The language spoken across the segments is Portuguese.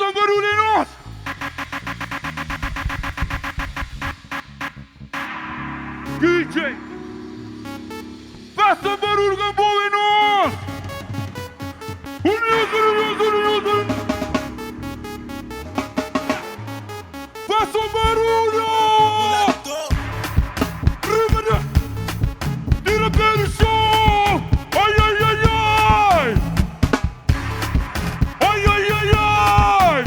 Faça um barulho em nós! DJ! Faça um barulho bom em nós! Unidos! Faça um barulho! Tira pelo chão! Ai, ai, ai, ai! Ai, ai, ai, ai!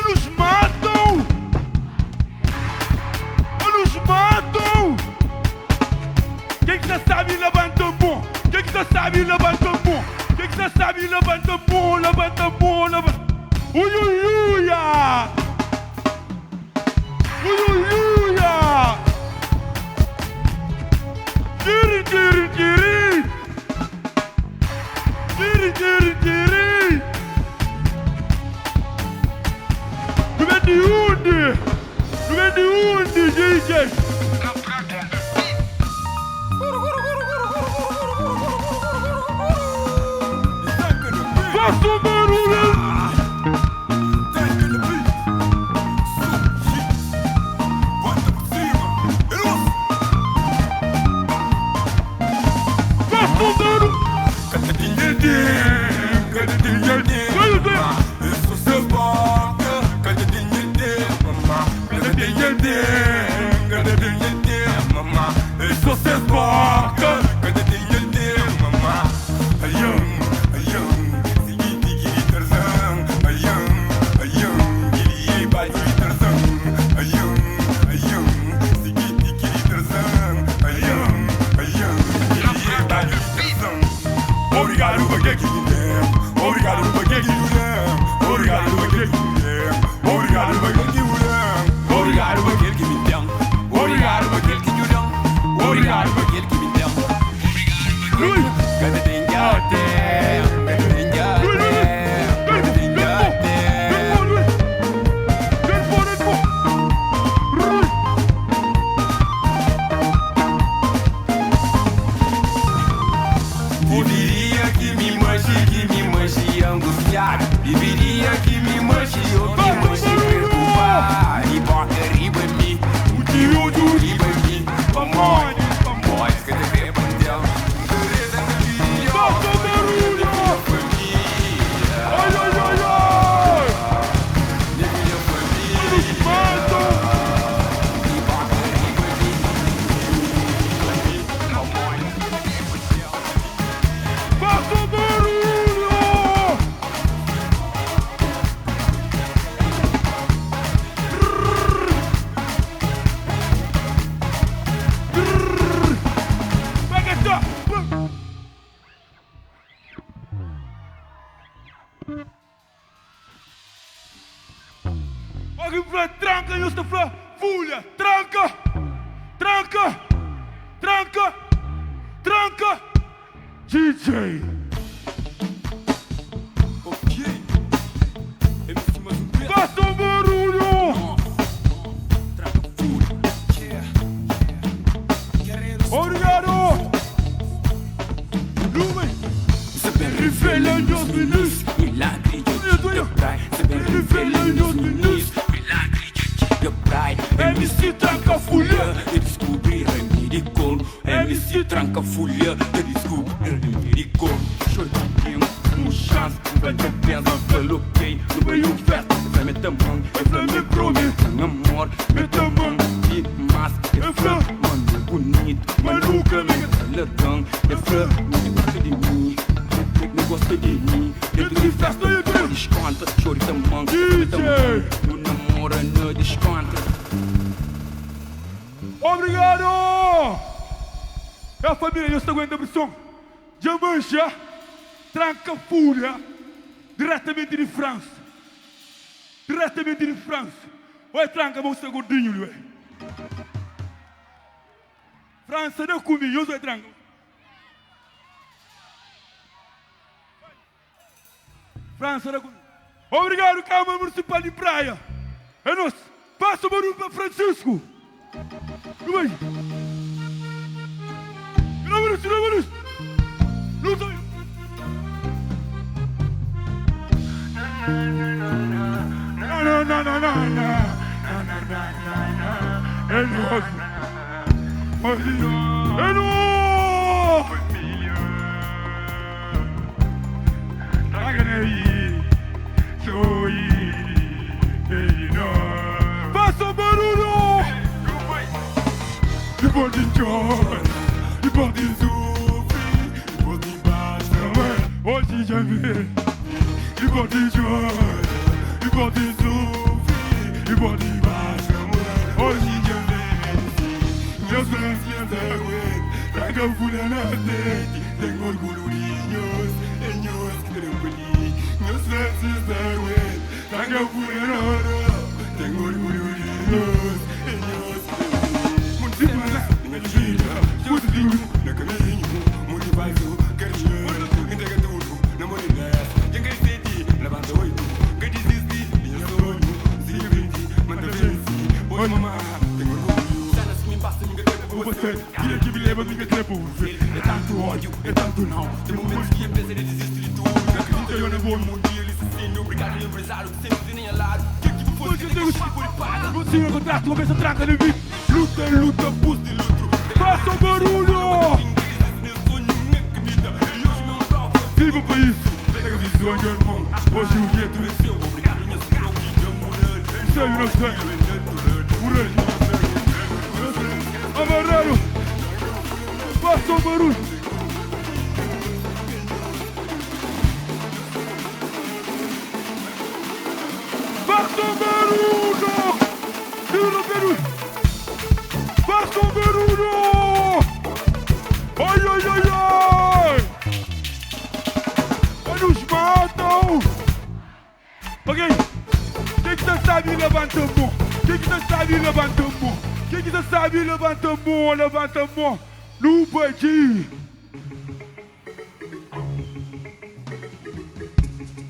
Nos matam! Nos matam! Quem que já sabe, levanta a mão! Quem que já sabe, levanta a mão! Quem que já sabe, levanta a mão! Levanta a mão, levanta! Ui, ui, ui! Ui, ui, ui! Tiri, tiri, tiri! Tiri, tiri, tiri! Tu vem de onde? Tu vem de onde, DJ? Faça um barulho! Obrigado por que me der. Obrigado por que me der. Obrigado por que me der. Obrigado por que me der. Obrigado por que me der. Obrigado por que me der. Obrigado por que me der. Cada dia Viveria que me manche, ou me manche perturbar. E bota riba em mim, o tio riba em mim. Vamos, que te vê bandel. Dureza que viria, Faça um barulho! família. Ai, ai, ai, ai! Minha família. Nos matam! E bota riba em mim. Faça um barulho! Alguém fala, tranca, eu estou falando, fulha, tranca, tranca, tranca, tranca, DJ. Ok. MC mais um peso. Faça um barulho! Traga fúria. Obrigado! Lumen! Revelando os meninos! Milagre de praia. Revelando os meninos! Milagre de praia. MC tranca fulha! Eu descobri Remiricono. MC tranca fulha. Eu descobri Remiricono. Chorando, uma chance. Vai ter pensa, coloquei no meio festa. Vai meter mão, vai me prometer amor. Meter mão e massa. É flor, mano, bonito. Maluca, nega! Ladrão, é flor, não gosta de mim. Não gosta de mim. Dentro de festa, não desconta. Choro de mão, não namora, não desconta. Obrigado! É a família, eu estou aguentando a pressão. Diamancha, tranca fúria, diretamente de França. Diretamente de França. Olha, tranca, vamos ser gordinho, velho. França, não comigo, eu sou tranca. França, não comigo. Obrigado, Câmara Municipal de Praia. É nosso. Passa o barulho para Francisco. Não vai. Não vai. porte Sophie, il porte Basta, ouais. Oh, si jamais, il porte Joy, il porte Sophie, il porte Basta, ouais. Oh, si jamais, Dios gracias, ouais. Traga full and a day, tengo orgullo niños, niños que te peli. Dios gracias, ouais. Traga full and a day, tengo orgullo niños, niños que te peli. Montemana, Nigeria, yo te digo, na caminho, muito mais o carinho, entrega tudo, na moneda, quem quer ser ti, levanta oito, quem desiste, minha sonho, se vende, manda vence, oi mamá, tenho orgulho, se me basta, ninguém quer por você, queria que me leva, ninguém quer por você, é tanto ódio, é tanto não, tem momentos que a empresa desiste de tudo, acredita eu não vou no mundo e ele se sente, obrigado empresário, que sempre tem nem lado, que foi que Deus te por paga, você é contrato, cabeça tranca de mim, luta, luta, pus de luto. Faça o barulho! Viva o país! Pega a visão, meu irmão. Hoje o dia tu venceu. Obrigado, minha senhora. Isso aí, não sei. Por aí. Amarelo! Faça o barulho! Faça o barulho! Viva o Peru! Faça o barulho! Ai, ai, ai, ai! Ai, nos matam! Ok? Quem que sabe, levanta a mão! Quem que sabe, levanta a mão! Quem que sabe, levanta a mão! Levanta a mão! No bandido!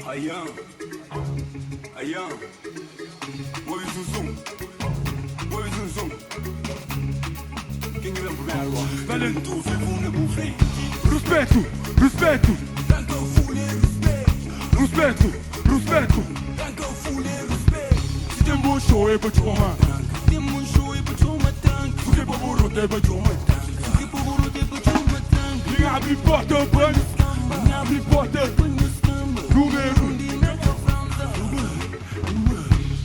Ayam, ayam, oi Zuzum, oi Zuzum. Quem é o primeiro? Valendo, vivo na frente. Respeito, respeito, Tanto fule, respeito. respeito, respeito. Tanto fule, respeito. Se tem bom show, é pra te honrar. Tem um show e para uma tanque. Porque pra burro, é pra te honrar. Que por burro tem para uma tanque. Ninguém abre porta, banho. Ninguém abre porta. Número.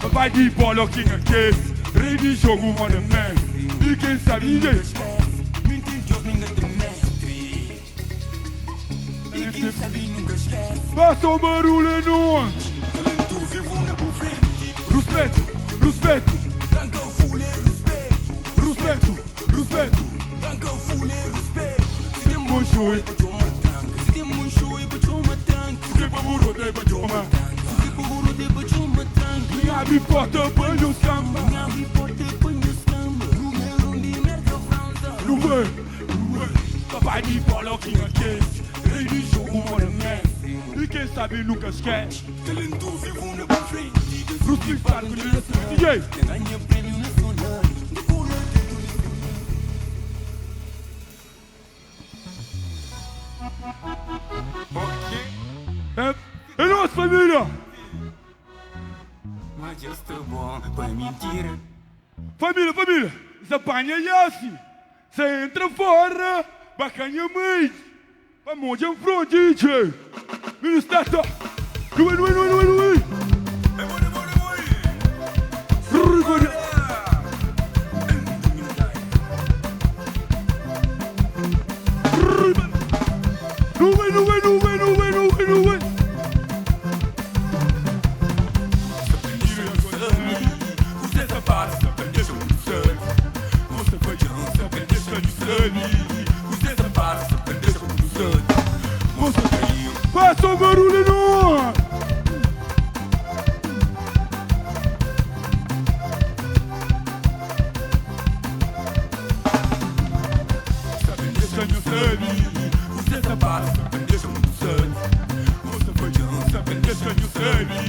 Papai de bola, quem é que? Rei de jogo, mano, man. E quem sabe, ninguém. Faça o barulho em nós. Respeito, respeito. Respeito, respeito. Se tem bom show, é pra te honrar. Porque pra burro, é pra te honrar. Ninguém abre porta, banho, samba. Número. Papai de bola, quem é que? Rei de jogo, mano, man. E quem sabe nunca esquece. Crucificado com direção. DJ. É nossa família. Mas eu estou bom para mentira. Família, família. Você apanha assim. Você entra fora. Bacanha mãe. Vamos em frente, DJ. Ministério. Ui. Você só passa, deixa no sangue. Você foi de onça, deixa no sangue. Você só passa, deixa no sangue. Você caiu. Faça o barulho no ar. Deixa no sangue. Você só passa, deixa no sangue. Você foi de onça, deixa no sangue.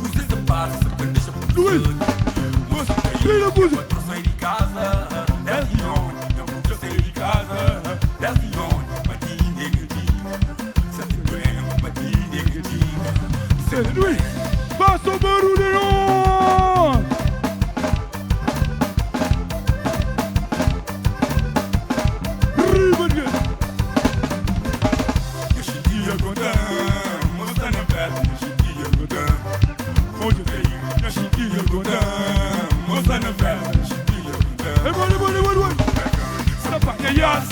Você só passa, deixa no sangue. Você caiu. Pra sair de casa, 10 milhões. Então pra sair de casa, 10 milhões. Mas que negativa. Você tem problema, mas que negativa. Luiz, faça o barulho no ar. Yes!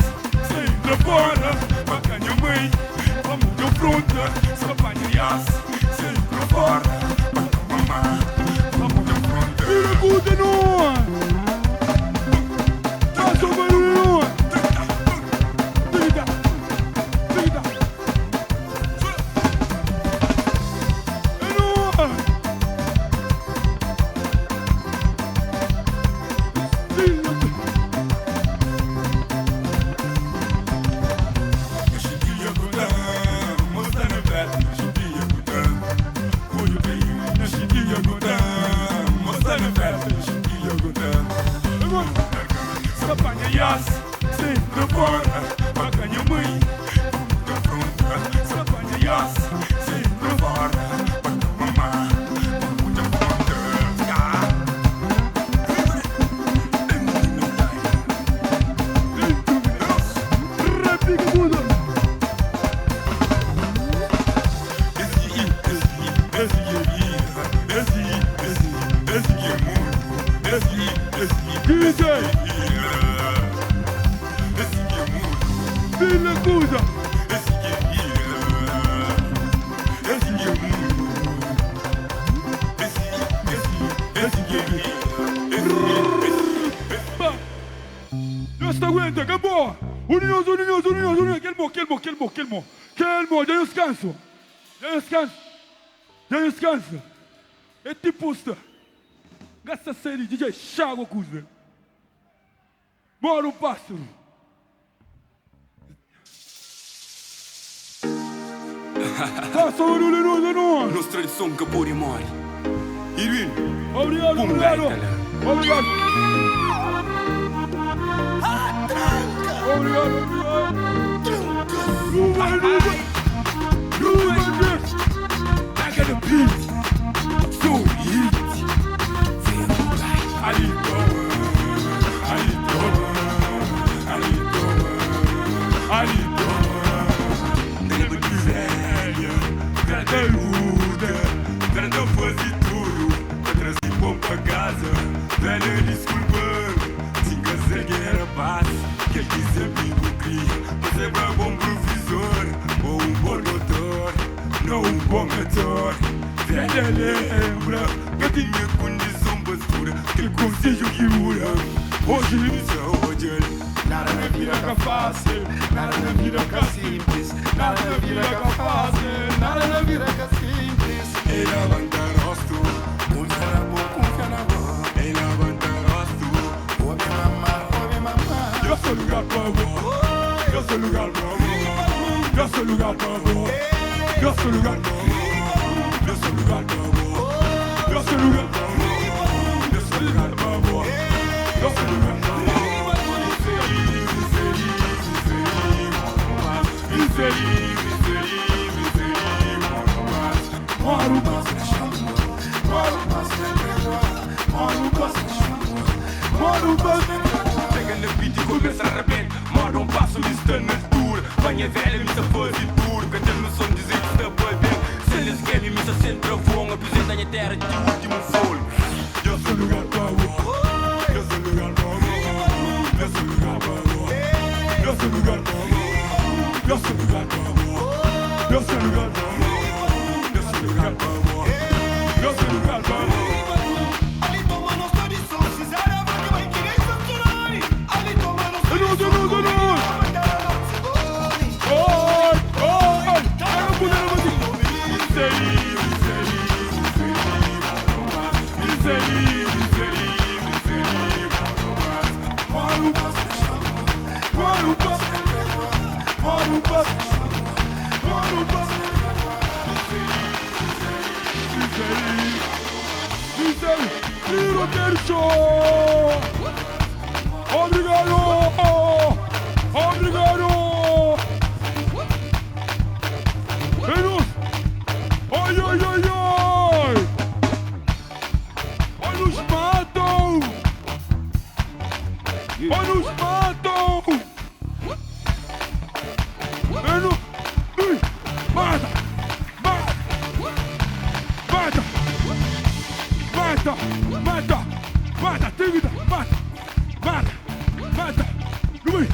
Yes, sempre forte. Mamá, vamos de frente. Vira puta no! Traz o barulho! Tita! Tita! É no! Chiquinha Gudã, moça na velha, Chiquinha Gudã. Olho bem, na Chiquinha Gudã, moça na velha, Chiquinha Gudã. Sapanha yas, sempre fora, bacanha mãe, de fronta. Sapanha yas, sempre fora, mamá, de fronta. Réplica muda! Vila Cuda! Não se aguenta, acabou! Unidos, calmo, já descanso! É tipo isto! Gasta série, DJ Chago Cuda! Mora um pássaro! Passa o barulho, não! Nostra tradição que por e morre. Irwin, Obrigado! Obrigado! I got a beat, so heat. Grande fazer tudo, pra trazer pão pra casa. Velha desculpa, se casar que era paz. Quer dizer, amigo cria, você é um bom professor, ou um bom doutor, não um bom ator. Velha lembra que tinha condição bastura, que conselho que muda. Hoje nada na vida fica fácil, nada na vida fica simples, nada na vida fica fácil, nada na vida fica simples. E levanta rosto, confia na boa. E levanta rosto, ouve mamá. Eu sou lugar pra amor, eu sou lugar pra amor, eu sou lugar pra amor, eu sou lugar pra amor, eu sou lugar pra amor, eu sou lugar pra amor, eu sou lugar pra amor, eu sou lugar pra amor. Pega na beat e começa a repente. Mora um passo, lista na altura. Banha velha, missa fazer duro. Canta no som, dizer que está para dentro. Se eles querem, missa sempre a voam. Apresenta a terra de último fôlego. Eu sou lugar para o amor. Eu sou lugar para o amor. Eu sou lugar para o amor. Eu sou lugar para o amor. Eu sou lugar para o amor. Eu sou lugar para o amor. Eu sou lugar para o amor. Eu sou lugar para o amor. Ali toma nos tradições, fizeram a vaca, vai querer saturar. Ali toma nos tradições. Obrigado! Obrigado! Enos! Oi, oi, oi, oi! Oi, nos matam! Oi, nos matam! Enos! Mata! Mata! Mata! Mata! Mata! Mata! Mata! Mata! Mata! Luiz!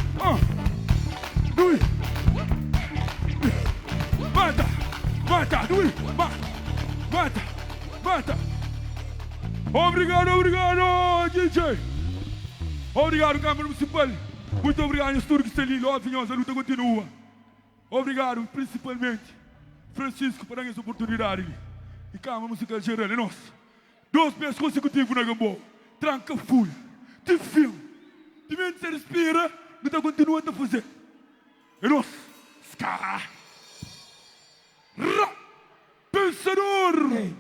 Mata. Obrigado, DJ. Obrigado, Câmara Municipal. Muito obrigado, estúdio que está ali. A luta continua. Obrigado, principalmente, Francisco, por dar essa oportunidade. E Câmara Musical Geral, é nosso. 2 meses consecutivos na Gamboa. Tranca full. De filme. De mente se respira, luta continua a fazer. É nosso. Ska. Pensador.